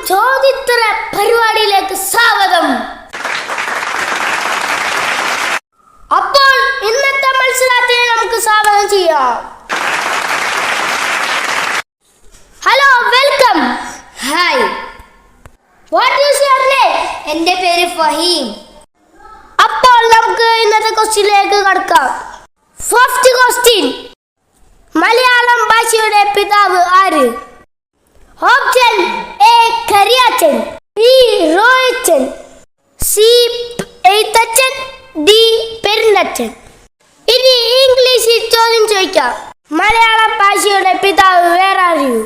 ചോദ്യോത്തര പരിപാടിയിലേക്ക് സ്വാഗതം. അപ്പോൾ ഇന്നത്തെ മത്സരത്തെ നമുക്ക് സ്വാഗതം ചെയ്യാം. Hello, welcome. Hi, what is your name? എൻ്റെ പേര് ഫഹീം. അപ്പോൾ നമുക്ക് ഇന്നത്തെ ക്വസ്റ്റ്യനിലേക്ക് കടക്കാം. ഫസ്റ്റ് ക്വസ്റ്റ്യൻ, മലയാളം ഭാഷയുടെ പിതാവ് ആര്? Option A Kariyachan, B Royachan, C Ezhuthachan, D Perunthachan. ഇനി ഇംഗ്ലീഷിൽ ചോദ്യം ചോദിക്കാം. മലയാള ഭാഷയുടെ പിതാവ് വേറെ അറിയൂ?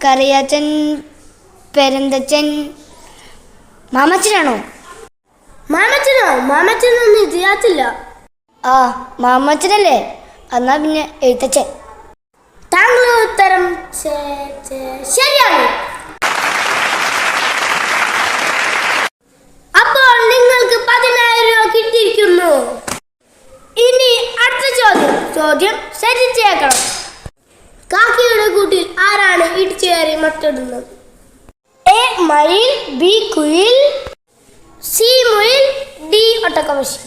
കറിയാച്ചൻ, പെരുന്തച്ഛൻ, മാമച്ചനാണോ? മാമച്ചനൊന്നും ഇതിനകത്തില്ല. ആ, മാമച്ചനല്ലേ? എന്നാ പിന്നെ എഴുത്തച്ഛൻ. താങ്കളുടെ ഉത്തരം ശരിയാണ്. അപ്പോൾ നിങ്ങൾക്ക് 10,000 രൂപ കിട്ടിയിരിക്കുന്നു. ഇനി അടുത്ത ചോദ്യം ശ്രദ്ധിച്ചേക്കണം. കാക്കയുടെ കൂട്ടിൽ ആരാണ് ഇടിച്ചുകയറി മുട്ടയിടുന്നത്? എ മയിൽ, ബി കുയിൽ, സി മുയിൽ, ഡി ഒട്ടകപക്ഷി.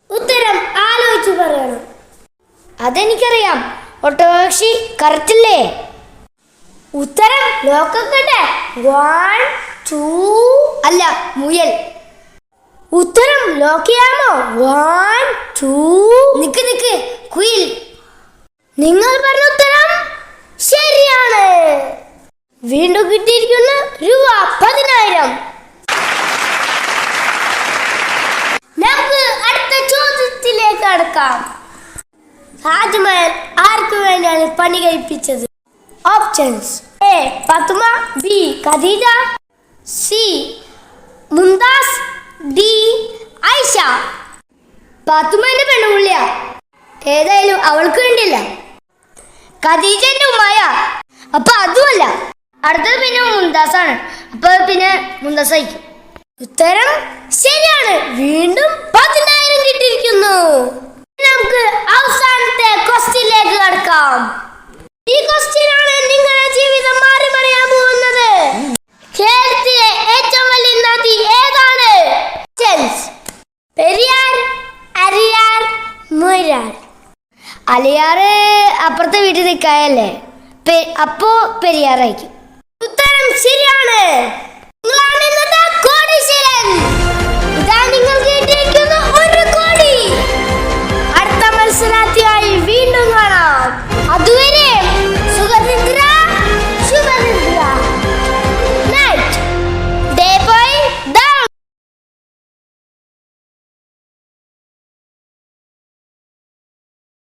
ഉത്തരം ആലോചിച്ച് പറയണം. അതെനിക്കറിയാം, ഒട്ടകപക്ഷി കറക്റ്റല്ലേ? ഉത്തരം ലോക്കട്ടെ. 1 2. അല്ല, മുയൽ. ഉത്തരം ലോക്കിയാമോ? 1 2. നിക്ക്, കുയിൽ. നിങ്ങൾ പറഞ്ഞ ഉത്തരം ശരിയാണ്. വീണ്ടും കിട്ടിയിരിക്കുന്ന രൂപ 10,000. നമുക്ക് അടുത്ത ചോദ്യത്തിലേക്ക് കടക്കാം. താജ്മഹൽ ആർക്ക് വേണ്ടിയാണ് പണി കഴിപ്പിച്ചത്? Options A Fathima, B Khadija, C Mumtaz, D Ayesha. പാത്തുമ്മേന്റെ പെണ്ണുപുള്ളിയാ. ഏതായാലും അവൾക്ക് വേണ്ടിയല്ല. ഖദീജന്റെ ഉമ്മായ. അപ്പൊ അതുമല്ല. അടുത്തത് പിന്നെ മുംതാസാണ്. അപ്പൊ പിന്നെ മുംതാസായിരിക്കും. ഉത്തരം ശരിയാണ്. വീണ്ടും 10,000 കിട്ടിയിരിക്കുന്നു. നമുക്ക് അവസാനത്തെ ക്വസ്റ്റ്യനിലേക്ക് കടക്കാം. ഈ ക്വസ്റ്റ്യനാണ് നിങ്ങളുടെ ജീവിതം മാറി മറിയാൻ പോകുന്നത്. കേരളത്തിലെ ഏറ്റവും വലിയ നദി ഏതാണ്? പെരിയാർ, അരിയാർ, മുയരാർ. അലിയാറ് അപ്പുറത്തെ വീട്ടിൽ നിൽക്കായല്ലേ? അപ്പോ പെരിയാറായിരിക്കും. ഉത്തരം ശരിയാണ്. നിങ്ങളാണ്